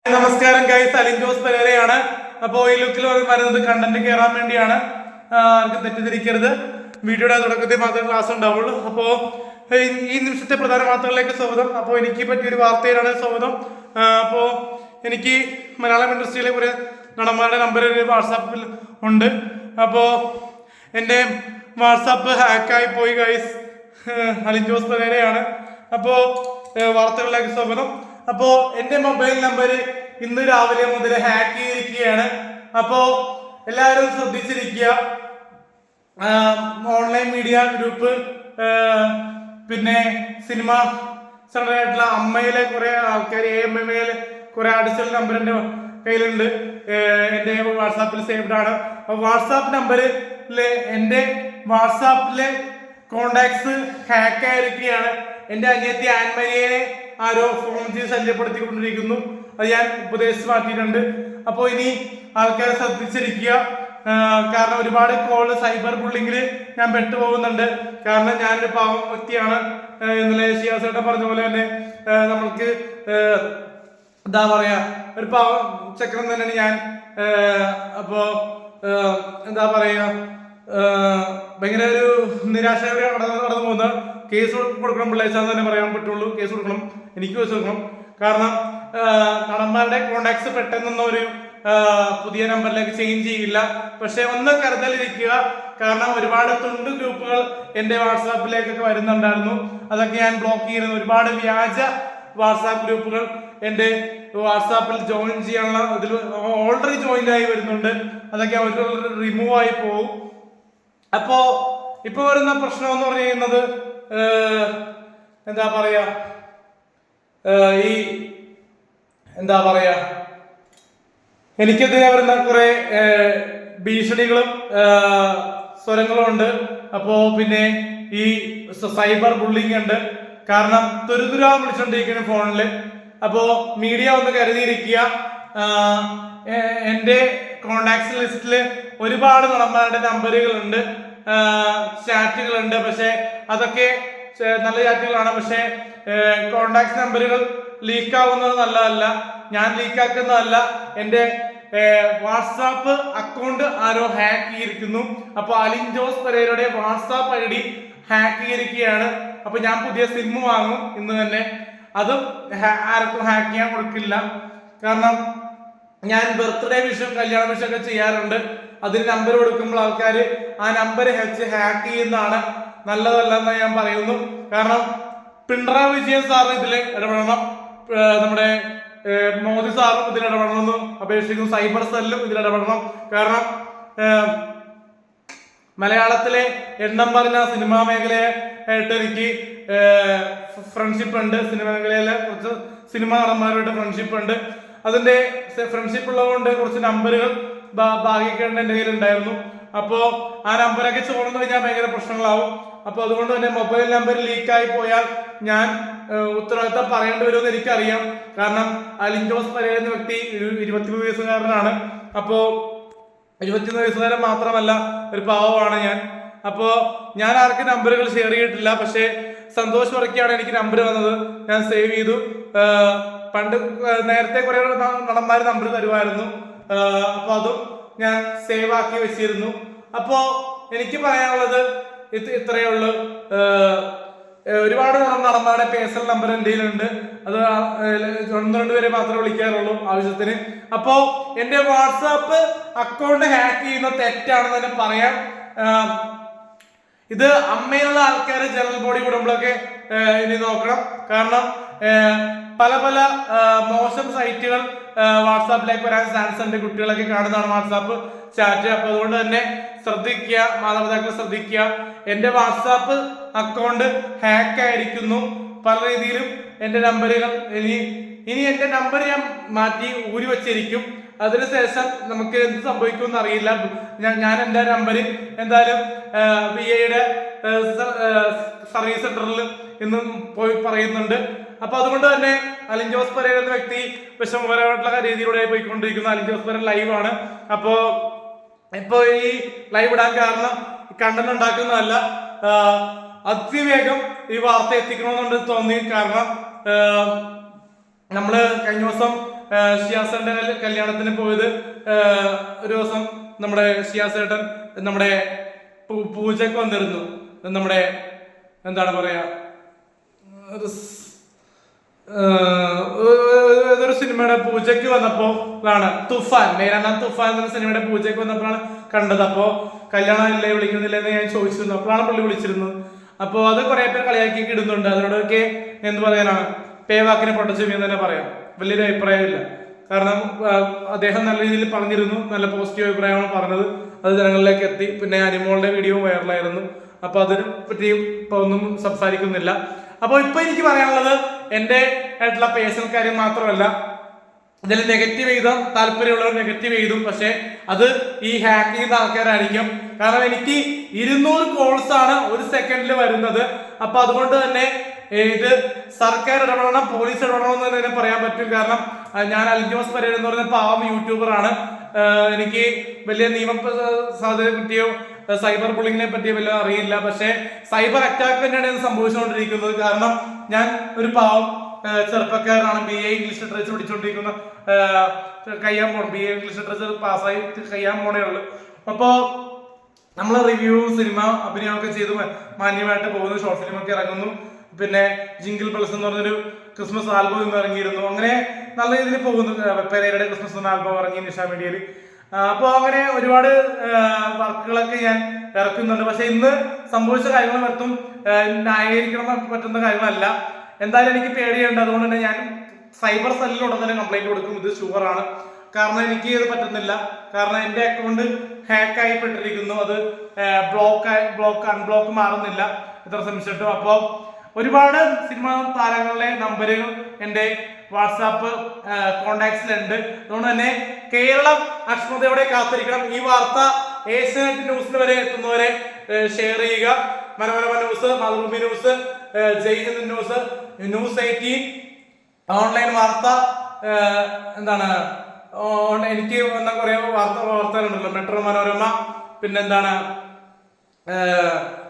നമസ്കാരം ഗൈസ്, അലിൻ ജോസ് പെരേരയാണ്. അപ്പോൾ ഈ ലുക്കിൽ വരുന്നത് കണ്ടന്റ് കയറാൻ വേണ്ടിയാണ്. ആർക്കും തെറ്റിദ്ധരിക്കരുത്. വീഡിയോയുടെ തുടക്കത്തിൽ മാത്രമേ ക്ലാസ് ഉണ്ടാവുള്ളൂ. അപ്പോൾ ഈ നിമിഷത്തെ പ്രധാന വാർത്തകളിലേക്ക് സ്വാഗതം. അപ്പോൾ എനിക്ക് പറ്റിയൊരു വാർത്തയിലാണ് സ്വാഗതം. അപ്പോൾ എനിക്ക് മലയാളം ഇൻഡസ്ട്രിയിലെ കുറേ നടന്മാരുടെ നമ്പർ വാട്സാപ്പിൽ ഉണ്ട്. അപ്പോൾ എൻ്റെ വാട്സാപ്പ് ഹാക്കായി പോയി ഗൈസ്. അലിൻ ജോസ് പെരേരയാണ്. അപ്പോൾ വാർത്തകളിലേക്ക് സ്വാഗതം. അപ്പോ എന്റെ മൊബൈൽ നമ്പർ ഇന്ന് രാവിലെ മുതൽ ഹാക്ക് ചെയ്തിരിക്കുകയാണ്. അപ്പോ എല്ലാവരും ശ്രദ്ധിച്ചിരിക്കുക. ഓൺലൈൻ മീഡിയ ഗ്രൂപ്പ്, പിന്നെ സിനിമ ആയിട്ടുള്ള അമ്മയിലെ കുറെ ആൾക്കാർ, AMMയിലെ കുറെ അഡിഷണൽ നമ്പർ എന്റെ കയ്യിലുണ്ട്. എന്റെ വാട്സാപ്പിൽ സേവ്ഡ് ആണ്. വാട്സാപ്പ് നമ്പറിലെ എന്റെ വാട്സാപ്പിലെ കോണ്ടാക്ട്സ് ഹാക്ക് ആയിരിക്കുകയാണ്. എന്റെ അനിയത്തി ആൻമരിയെ ആരോ ഫോൺ ചെയ്ത് ശല്യപ്പെടുത്തിക്കൊണ്ടിരിക്കുന്നു. അത് ഞാൻ ഉപദേശമാക്കിയിട്ടുണ്ട്. അപ്പോൾ ഇനി ആൾക്കാർ ശ്രദ്ധിച്ചിരിക്കുക. കാരണം ഒരുപാട് കോള് സൈബർ ബുള്ളിങ്ങില് ഞാൻ പെട്ടുപോകുന്നുണ്ട്. കാരണം ഞാനൊരു പാവം വ്യക്തിയാണ്. ഇന്നലെ ഷിയാസേട്ടൻ പറഞ്ഞ പോലെ തന്നെ നമ്മൾക്ക് എന്താ പറയാ, ഒരു പാവം ചക്രം തന്നെയാണ് ഞാൻ. അപ്പോ എന്താ പറയാ, ഭയങ്കര ഒരു നിരാശയോടെ കടന്നു പോകുന്ന. കേസ് കൊടുക്കണം പിള്ളേച്ചാന്ന് തന്നെ പറയാൻ പറ്റുള്ളൂ. കേസ് കൊടുക്കണം, എനിക്ക് കേസ് കൊടുക്കണം. കാരണം നടന്മാരുടെ കോണ്ടാക്ട്സ് പെട്ടെന്നൊന്നും ഒരു പുതിയ നമ്പറിലേക്ക് ചേഞ്ച് ചെയ്യില്ല. പക്ഷെ ഒന്ന് കരുതലിരിക്കുക. കാരണം ഒരുപാട് തുണ്ട് ഗ്രൂപ്പുകൾ എൻ്റെ വാട്സാപ്പിലേക്കൊക്കെ വരുന്നുണ്ടായിരുന്നു. അതൊക്കെ ഞാൻ ബ്ലോക്ക് ചെയ്യുന്നു. ഒരുപാട് വ്യാജ വാട്സാപ്പ് ഗ്രൂപ്പുകൾ എൻ്റെ വാട്സാപ്പിൽ ജോയിൻ ചെയ്യാനുള്ള ഇതിൽ ഓൾറെഡി ജോയിൻ ആയി വരുന്നുണ്ട്. അതൊക്കെ അവർക്ക് റിമൂവ് ആയി പോകും. അപ്പോ ഇപ്പൊ വരുന്ന പ്രശ്നം എന്ന് പറയുന്നത് എന്താ പറയാ, ഈ എന്താ പറയാ, എനിക്കെതിരെ വരുന്ന കുറെ ഭീഷണികളും സ്വരങ്ങളും ഉണ്ട്. അപ്പോ പിന്നെ ഈ സൈബർ ബുള്ളിങ് ഉണ്ട്. കാരണം തുരുതുരാ വിളിച്ചോണ്ടിരിക്കുന്ന ഫോണില്. അപ്പോ മീഡിയ ഒന്ന് കരുതിയിരിക്കുക. എന്റെ കോണ്ടാക്ട് ലിസ്റ്റില് ഒരുപാട് നടന്മാരുടെ നമ്പറുകളുണ്ട്, ചാറ്റുകളുണ്ട്. പക്ഷെ അതൊക്കെ നല്ല ചാറ്റുകളാണ്. പക്ഷെ കോണ്ടാക്ട് നമ്പറുകൾ ലീക്ക് ആവുന്നത് നല്ലതല്ല. ഞാൻ ലീക്കാക്കുന്നതല്ല. എൻ്റെ വാട്സാപ്പ് അക്കൗണ്ട് ആരോ ഹാക്ക് ചെയ്തിരിക്കുന്നു. അപ്പൊ അലിൻ ജോസ് പെരേരയുടെ വാട്സാപ്പ് ID ഹാക്ക് ചെയ്തിരിക്കുകയാണ്. അപ്പൊ ഞാൻ പുതിയ സിം വാങ്ങും ഇന്ന് തന്നെ. അതും ആർക്കും ഹാക്ക് ചെയ്യാൻ കൊടുക്കില്ല. കാരണം ഞാൻ ബർത്ത്ഡേ വിഷും കല്യാണ വിഷും ഒക്കെ ചെയ്യാറുണ്ട്. അതിന് നമ്പർ കൊടുക്കുമ്പോൾ ആൾക്കാർ ആ നമ്പർ വെച്ച് ഹാക്ക് ചെയ്യുന്നതാണ് നല്ലതല്ലെന്ന് ഞാൻ പറയുന്നു. കാരണം പിണറായി വിജയൻ സാറ് ഇതിൽ ഇടപെടണം, നമ്മുടെ മോദി സാറും ഇതിൽ ഇടപെടണമെന്ന് അപേക്ഷിക്കുന്നു. സൈബർ സെല്ലും ഇതിൽ ഇടപെടണം. കാരണം മലയാളത്തിലെ എണ്ണം പറഞ്ഞ സിനിമാ മേഖലയായിട്ട് എനിക്ക് ഫ്രണ്ട്ഷിപ്പ് ഉണ്ട്. സിനിമാ മേഖലയിലെ കുറച്ച് സിനിമാ നടന്മാരുമായിട്ട് ഫ്രണ്ട്ഷിപ്പ് ഉണ്ട്. അതിന്റെ ഫ്രണ്ട്ഷിപ്പ് ഉള്ളതുകൊണ്ട് കുറച്ച് നമ്പറുകൾ ഭാഗിക്കേണ്ട എൻ്റെ കയ്യിൽ ഉണ്ടായിരുന്നു. അപ്പോ ആ നമ്പറൊക്കെ ചോർന്നു കഴിഞ്ഞാൽ ഭയങ്കര പ്രശ്നങ്ങളാവും. അപ്പൊ അതുകൊണ്ട് തന്നെ മൊബൈൽ നമ്പർ ലീക്കായി പോയാൽ ഞാൻ ഉത്തരവാദിത്തം പറയേണ്ടി വരുമെന്ന് എനിക്കറിയാം. കാരണം അലിൻ ജോസ് പെരേര എന്ന വ്യക്തി 23 വയസ്സുകാരനാണ്. അപ്പോ 21 വയസ്സുകാരൻ മാത്രമല്ല, ഒരു പാവമാണ് ഞാൻ. അപ്പോ ഞാൻ ആർക്കും നമ്പറുകൾ ഷെയർ ചെയ്തിട്ടില്ല. പക്ഷേ സന്തോഷ് വർക്കിയാണ് എനിക്ക് നമ്പർ വന്നത്. ഞാൻ സേവ് ചെയ്തു. പണ്ട് നേരത്തെ കുറെ നടന്മാർ നമ്പർ തരുമായിരുന്നു. അപ്പൊ അതും ഞാൻ സേവ് ആക്കി വെച്ചിരുന്നു. അപ്പോ എനിക്ക് പറയാനുള്ളത് ഇത്രയേ ഉള്ളൂ. ഒരുപാട് നടന്മാരുടെ പേഴ്സണൽ നമ്പർ എൻ്റെ കയ്യിലുണ്ട്. അത് 1-2 പേരെ മാത്രമേ വിളിക്കാറുള്ളൂ ആവശ്യത്തിന്. അപ്പോ എന്റെ വാട്സാപ്പ് അക്കൗണ്ട് ഹാക്ക് ചെയ്യുന്ന തെറ്റാണെന്ന് തന്നെ പറയാം. ഇത് അമ്മയിലുള്ള ആൾക്കാർ ജനറൽ ബോഡി കൂടുമ്പോഴൊക്കെ ഇനി നോക്കണം. കാരണം പല പല മോശം സൈറ്റുകൾ വാട്സാപ്പിലേക്ക് വരാൻ ചാൻസ് ഉണ്ട്. കുട്ടികളൊക്കെ കാണുന്നതാണ് വാട്സാപ്പ് ചാറ്റ്. അപ്പൊ അതുകൊണ്ട് തന്നെ ശ്രദ്ധിക്കുക, മാതാപിതാക്കൾ ശ്രദ്ധിക്കുക. എന്റെ വാട്സാപ്പ് അക്കൗണ്ട് ഹാക്ക് ആയിരിക്കുന്നു പല രീതിയിലും. എന്റെ നമ്പറുകൾ ഇനി എന്റെ നമ്പർ ഞാൻ മാറ്റി ഊരി വെച്ചിരിക്കും. അതിനുശേഷം നമുക്ക് എന്ത് സംഭവിക്കുമെന്ന് അറിയില്ല. ഞാൻ എൻ്റെ നമ്പർ എന്തായാലും VAയുടെ സർവീസ് സെന്ററിൽ ഇന്നും പോയി പറയുന്നുണ്ട്. അപ്പൊ അതുകൊണ്ട് തന്നെ അലിൻ ജോസ് പെരേര എന്ന വ്യക്തി വിഷമകരമായിട്ടുള്ള രീതിയിലൂടെ പോയിക്കൊണ്ടിരിക്കുന്ന അലിൻ ജോസ് പെരേര ലൈവ് ആണ്. അപ്പോ ഇപ്പൊ ഈ ലൈവ് ഇടാൻ കാരണം കണ്ടന്റ് ഉണ്ടാക്കുന്നതല്ല, അതിവേഗം ഈ വാർത്ത എത്തിക്കണമെന്നുണ്ട് തോന്നി. കാരണം നമ്മള് കഴിഞ്ഞ ദിവസം ഷിയാസേട്ടന്റെ കല്യാണത്തിന് പോയത് ഒരു ദിവസം നമ്മുടെ ഷിയാസേട്ടൻ നമ്മുടെ പൂജക്ക് വന്നിരുന്നു. നമ്മുടെ എന്താണ് പറയാ, ഏതൊരു സിനിമയുടെ പൂജയ്ക്ക് വന്നപ്പോഴാണ് തുഫാൻ, മേരാനാം തുഫാൻ എന്ന സിനിമയുടെ പൂജയ്ക്ക് വന്നപ്പോഴാണ് കണ്ടത്. അപ്പോ കല്യാണം ഇല്ലേ വിളിക്കുന്നില്ല എന്ന് ഞാൻ ചോദിച്ചിരുന്നു. അപ്പോഴാണ് പുള്ളി വിളിച്ചിരുന്നത്. അപ്പോൾ അത് കുറെ പേർ കളിയാക്കി ഇടുന്നുണ്ട്. അതിനോടൊക്കെ എന്ത് പറയാനാണ്, പേവാക്കിനെ പൊട്ടച്ചെവി എന്ന് തന്നെ പറയാം. വലിയൊരു അഭിപ്രായമില്ല. കാരണം അദ്ദേഹം നല്ല രീതിയിൽ പറഞ്ഞിരുന്നു, നല്ല പോസിറ്റീവ് അഭിപ്രായമാണ് പറഞ്ഞത്. അത് ജനങ്ങളിലേക്ക് എത്തി. പിന്നെ അനിമോളുടെ വീഡിയോ വൈറലായിരുന്നു. അപ്പൊ അതിനെ പറ്റിയും ഇപ്പൊ ഒന്നും സംസാരിക്കുന്നില്ല. അപ്പോൾ ഇപ്പൊ എനിക്ക് പറയാനുള്ളത് എന്റെ ആയിട്ടുള്ള പേഴ്സണൽ കാര്യം മാത്രമല്ല. ഇതിൽ നെഗറ്റീവ് ചെയ്താൽ താല്പര്യമുള്ളവർ നെഗറ്റീവ് ചെയ്തും, പക്ഷെ അത് ഈ ഹാക്ക് ചെയ്ത ആൾക്കാരായിരിക്കും. കാരണം എനിക്ക് 200 കോൾസ് ആണ് ഒരു സെക്കൻഡിൽ വരുന്നത്. അപ്പൊ അതുകൊണ്ട് തന്നെ ഇത് സർക്കാർ ഇടപെടണം, പോലീസ് ഇടപെടണം എന്ന് തന്നെ പറയാൻ പറ്റും. കാരണം ഞാൻ അലിജോസ് പരേര എന്ന് പറയുന്ന പാവം യൂട്യൂബറാണ്. എനിക്ക് വലിയ നിയമ സാധ്യത കിട്ടിയോ സൈബർ ബുള്ളിങ്ങിനെ പറ്റി വല്ല അറിയില്ല. പക്ഷെ സൈബർ അറ്റാക്ക് തന്നെയാണ് ഇത് സംഭവിച്ചുകൊണ്ടിരിക്കുന്നത്. കാരണം ഞാൻ ഒരു പാവം ചെറുപ്പക്കാരനാണ്. BA ഇംഗ്ലീഷ് ലിറ്ററേച്ചർ പഠിച്ചുകൊണ്ടിരിക്കുന്ന, കഴിയാൻ പോണം. BA ഇംഗ്ലീഷ് ലിറ്ററേച്ചർ പാസ്സായി കഴിയാൻ പോണേ ഉള്ളു. അപ്പോ നമ്മൾ റിവ്യൂ, സിനിമ, അഭിനയമൊക്കെ ചെയ്ത് മാന്യമായിട്ട് പോകുന്നു. ഷോർട്ട് ഫിലിം ഒക്കെ ഇറങ്ങുന്നു. പിന്നെ ജിങ്കിൾ ബെൽസ് എന്ന് പറഞ്ഞൊരു ക്രിസ്മസ് ആൽബം ഇന്ന് ഇറങ്ങിയിരുന്നു. അങ്ങനെ നല്ല രീതിയിൽ പോകുന്നു. പെരേരയുടെ ക്രിസ്മസ് എന്ന ആൽബം ഇറങ്ങി നിഷ മീഡിയയിൽ. അപ്പോൾ അങ്ങനെ ഒരുപാട് വർക്കുകളൊക്കെ ഞാൻ ഇറക്കുന്നുണ്ട്. പക്ഷെ ഇന്ന് സംഭവിച്ച കാര്യങ്ങൾ മറ്റും ന്യായീകരിക്കണം പറ്റുന്ന കാര്യങ്ങളല്ല. എന്തായാലും എനിക്ക് പേടിയുണ്ട്. അതുകൊണ്ട് തന്നെ ഞാൻ സൈബർ സെല്ലിലൂടെ തന്നെ കംപ്ലൈന്റ് കൊടുക്കും. ഇത് ഷുവറാണ്. കാരണം എനിക്ക് ഇത് പറ്റുന്നില്ല. കാരണം എന്റെ അക്കൗണ്ട് ഹാക്ക് ആയിപ്പെട്ടിരിക്കുന്നു. അത് അൺബ്ലോക്ക് മാറുന്നില്ല ഇത്ര ശ്രമിച്ചിട്ടും. അപ്പോൾ ഒരുപാട് സിനിമാ താരങ്ങളുടെ നമ്പറുകൾ എൻ്റെ വാട്സാപ്പ് കോണ്ടാക്ട്സിലുണ്ട്. അതുകൊണ്ട് തന്നെ കേരളം അക്ഷമതയോടെ കാത്തിരിക്കണം. ഈ വാർത്ത ഏഷ്യാനെറ്റ് ന്യൂസിന് വരെ എത്തുന്നവരെ ഷെയർ ചെയ്യുക. Manorama news, Mathrubhumi news, Jaihind news, News 18 online വാർത്ത, എന്താണ് എനിക്ക് വന്ന കുറെ വാർത്തകളുണ്ടല്ലോ, മെട്രോ മനോരമ, പിന്നെന്താണ്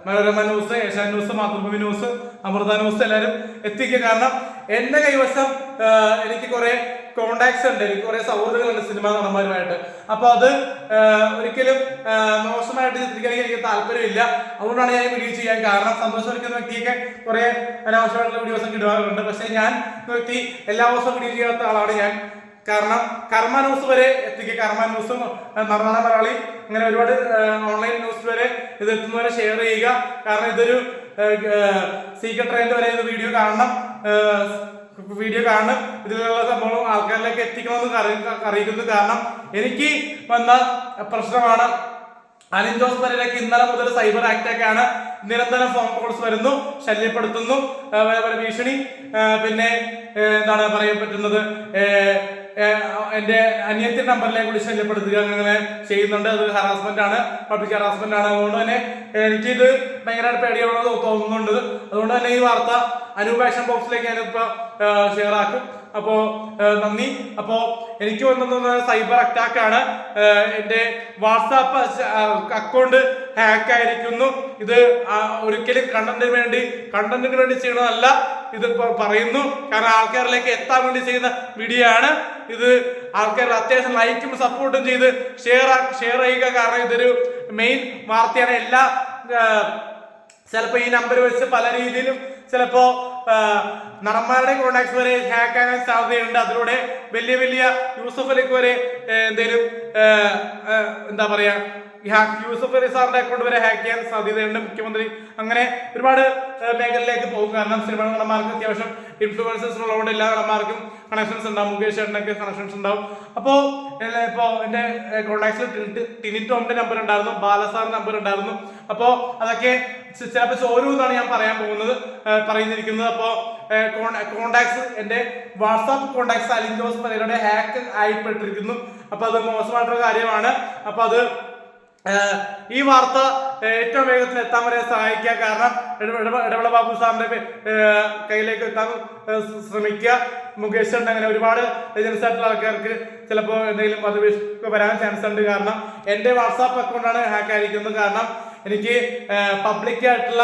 Manorama news, Asian news, Mathrubhumi news, Amrita news എല്ലാവരും എത്തിക്കുക. കാരണം എന്റെ കൈവശം എനിക്ക് കുറെ കോണ്ടാക്ട്സ് ഉണ്ട്, എനിക്ക് കുറെ സൗഹൃദങ്ങളുണ്ട് സിനിമാ നടന്മാരുമായിട്ട്. അപ്പൊ അത് ഒരിക്കലും മോശമായിട്ട് ചിത്രീകരിക്കാൻ എനിക്ക് താല്പര്യമില്ല. അതുകൊണ്ടാണ് ഞാൻ വീഡിയോ ചെയ്യാൻ കാരണം. സന്തോഷമൊരുക്കുന്ന വ്യക്തിയൊക്കെ കുറെ അനാവശ്യമായിട്ടുള്ള വീഡിയോസ് ഒക്കെ ഇടാറുണ്ട്. പക്ഷെ ഞാൻ വ്യക്തി എല്ലാ ദിവസവും വീഡിയോ ചെയ്യാത്ത ആളാണ് ഞാൻ. കാരണം കർമ്മ ന്യൂസ് വരെ എത്തിക്കുക, കർമ്മ ന്യൂസും മറുനാടൻ മലയാളി, അങ്ങനെ ഒരുപാട് ഓൺലൈൻ ന്യൂസ് വരെ ഇത് എത്തുന്നവരെ ഷെയർ ചെയ്യുക. കാരണം ഇതൊരു സീക്രട്ട് ട്രെൻഡ് വരെ ഇത് വീഡിയോ കാണണം, ഇതിലുള്ള സംഭവം ആൾക്കാരിലേക്ക് എത്തിക്കണമെന്ന് അറിയിക്കുന്നു. കാരണം എനിക്ക് വന്ന പ്രശ്നമാണ്. അലിൻ ജോസ് പരേരയ്ക്ക് ഇന്നലെ മുതൽ സൈബർ അറ്റാക്ക് ആണ്. നിരന്തരം ഫോൺ കോൾസ് വരുന്നു, ശല്യപ്പെടുത്തുന്നു, ഭീഷണി, പിന്നെ എന്താണ് പറയാൻ പറ്റുന്നത്, എന്റെ അനിയത്തിന്റെ നമ്പറിലേക്ക് കൂടി ശല്യപ്പെടുത്തുക, അങ്ങനെ ചെയ്യുന്നുണ്ട്. അത് ഹറാസ്മെന്റ് ആണ്, പബ്ലിക് ഹറാസ്മെന്റ് ആണ്. അതുകൊണ്ട് തന്നെ എനിക്കിത് ഭയങ്കരമായിട്ട് പേടിയാണെന്ന് തോന്നുന്നുണ്ട്. അതുകൊണ്ട് തന്നെ ഈ വാർത്ത അനൂപ് ആക്ഷൻ ബോക്സിലേക്ക് ഞാനിപ്പോ ഷെയർ ആക്കും. അപ്പോ നന്ദി. അപ്പോ എനിക്ക് വന്നത് സൈബർ അറ്റാക്ക് ആണ്. എന്റെ വാട്സാപ്പ് അക്കൗണ്ട് ഹാക്ക് ആയിരിക്കുന്നു. ഇത് ഒരിക്കലും കണ്ടന്റിന് വേണ്ടി ചെയ്യണതല്ല. ഇത് പറയുന്നു കാരണം ആൾക്കാരിലേക്ക് എത്താൻ വേണ്ടി ചെയ്യുന്ന വീഡിയോ ആണ് ഇത്. ആൾക്കാർ അത്യാവശ്യം ലൈക്കും സപ്പോർട്ടും ചെയ്ത് ഷെയർ ചെയ്യുക. കാരണം ഇതൊരു മെയിൻ വാർത്തയാണ്. എല്ലാ ചിലപ്പോ ഈ നമ്പർ വെച്ച് പല രീതിയിലും ചിലപ്പോ നടന്മാരുടെ കോണ്ടാക്ട്സ് വരെ ഹാക്ക് ആകാൻ സാധ്യതയുണ്ട്. അതിലൂടെ വലിയ യൂസഫ് അലിക്ക് വരെ എന്തെങ്കിലും എന്താ പറയാ, യൂസഫ് അലി സാറിന്റെ അക്കൗണ്ട് വരെ ഹാക്ക് ചെയ്യാൻ സാധ്യതയുണ്ട്. മുഖ്യമന്ത്രി, അങ്ങനെ ഒരുപാട് മേഖലയിലേക്ക് പോകും. കാരണം സിനിമ നടന്മാർക്ക് അത്യാവശ്യം ഇൻഫ്ലുവൻസേഴ്സ് ഉള്ളതുകൊണ്ട് എല്ലാ നടന്മാർക്കും കണക്ഷൻസ് ഉണ്ടാവും. മുകേഷ് ചേട്ടനൊക്കെ കണക്ഷൻസ് ഉണ്ടാവും. അപ്പോ എന്റെ കോണ്ടാക്ട്സിൽ ടിനി ടോമിന്റെ നമ്പർ ഉണ്ടായിരുന്നു, ബാലസാറിന്റെ നമ്പർ ഉണ്ടായിരുന്നു. അപ്പോ അതൊക്കെ ചിലപ്പോൾ ചോരൂ എന്നാണ് ഞാൻ പറയുന്നിരിക്കുന്നത്. അപ്പോ കോണ്ടാക്ട്സ്, എന്റെ വാട്സാപ്പ് കോണ്ടാക്ട്സ് അലിൻ ജോസ് പരേരയുടെ ഹാക്ക് ആയിപ്പെട്ടിരിക്കുന്നു. അപ്പൊ അത് മോശമായിട്ടുള്ള കാര്യമാണ്. അപ്പൊ അത് ഈ വാർത്ത ഏറ്റവും വേഗത്തിൽ എത്താൻ വരെ സഹായിക്കുക. കാരണം ഇടവേള ബാബു സാറിന്റെ കയ്യിലേക്ക് എത്താൻ ശ്രമിക്കുക. മുകേഷ് ഉണ്ട്, അങ്ങനെ ഒരുപാട് ഏജൻസി ആയിട്ടുള്ള ആൾക്കാർക്ക് ചിലപ്പോൾ എന്തെങ്കിലും അത് വരാൻ ചാൻസ് ഉണ്ട്. കാരണം എന്റെ വാട്സാപ്പ് അക്കൗണ്ടാണ് ഹാക്ക് ആയിരിക്കുന്നത്. കാരണം എനിക്ക് പബ്ലിക് ആയിട്ടുള്ള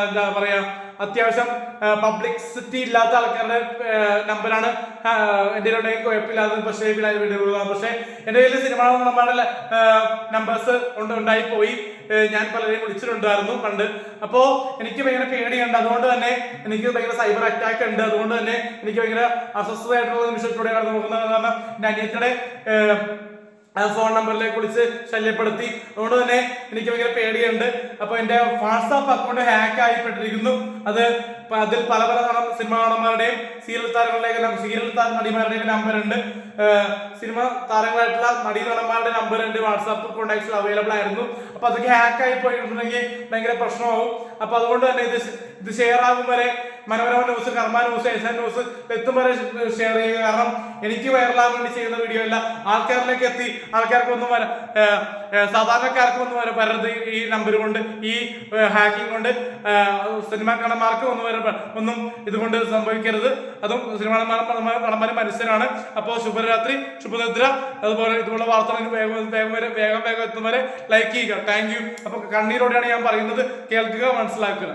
എന്താ പറയാ അത്യാവശ്യം പബ്ലിസിറ്റി ഇല്ലാത്ത ആൾക്കാരുടെ നമ്പറാണ് എൻ്റെ കുഴപ്പമില്ലാതെ പക്ഷേ പക്ഷേ എൻ്റെ കയ്യിൽ സിനിമ നടന്മാരുടെ നമ്പേഴ്സ് ഉണ്ടായി പോയി. ഞാൻ പലരെയും വിളിച്ചിട്ടുണ്ടായിരുന്നു പണ്ട്. അപ്പോൾ എനിക്ക് ഭയങ്കര പേടിയുണ്ട്. അതുകൊണ്ട് തന്നെ എനിക്ക് ഭയങ്കര സൈബർ അറ്റാക്ക് ഉണ്ട്. അതുകൊണ്ട് തന്നെ എനിക്ക് ഭയങ്കര അസ്വസ്ഥമായിട്ടുള്ള നിമിഷത്തിലൂടെ കടന്നു പോകുന്നത്. കാരണം എൻ്റെ അനിയത്തിയുടെ ഫോൺ നമ്പറിലേക്ക് വിളിച്ച് ശല്യപ്പെടുത്തി. അതുകൊണ്ട് തന്നെ എനിക്ക് ഭയങ്കര പേടിയുണ്ട്. അപ്പൊ എന്റെ വാട്സാപ്പ് അക്കൗണ്ട് ഹാക്ക് ആയിപ്പെട്ടിരിക്കുന്നു. അതിൽ പല സിനിമാ നടന്മാരുടെയും സീരിയൽ നടിമാരുടെയും നമ്പർ ഉണ്ട്. സിനിമ താരങ്ങളായിട്ടുള്ള നടന്മാരുടെ നമ്പർ ഉണ്ട് വാട്സാപ്പ് കോൺടാക്ട്സിൽ അവൈലബിൾ ആയിരുന്നു. അപ്പൊ അതൊക്കെ ഹാക്ക് ആയി പോയിട്ടുണ്ടെങ്കിൽ ഭയങ്കര പ്രശ്നമാവും. അപ്പൊ അതുകൊണ്ട് തന്നെ ഇത് ഷെയർ ആകും വരെ മനോരമ ന്യൂസ്, കർമ്മ ന്യൂസ്, ഏഷ്യാൻ ന്യൂസ് എത്തും വരെ ഷെയർ ചെയ്യുക. കാരണം എനിക്ക് വൈറലാകാൻ വേണ്ടി ചെയ്യുന്ന വീഡിയോ അല്ല, ആൾക്കാരിലേക്ക് എത്തി ആൾക്കാർക്കൊന്നും സാധാരണക്കാർക്കൊന്നും വരരുത്. ഈ നമ്പർ കൊണ്ട്, ഈ ഹാക്കിംഗ് കൊണ്ട് സിനിമാ നടന്മാർക്ക് ഒന്നും ഇതുകൊണ്ട് സംഭവിക്കരുത്. അതും സിനിമാ നടന്മാർ മനുഷ്യരാണ്. അപ്പോൾ ശുഭരാത്രി, ശുഭനിദ്ര. അതുപോലെ ഇതുപോലെ വാർത്തകൾ വേഗം എത്തും വരെ ലൈക്ക് ചെയ്യുക. Thank you. അപ്പൊ കണ്ണീരോടെയാണ് ഞാൻ പറയുന്നത്, കേൾക്കുക, മനസ്സിലാക്കുക.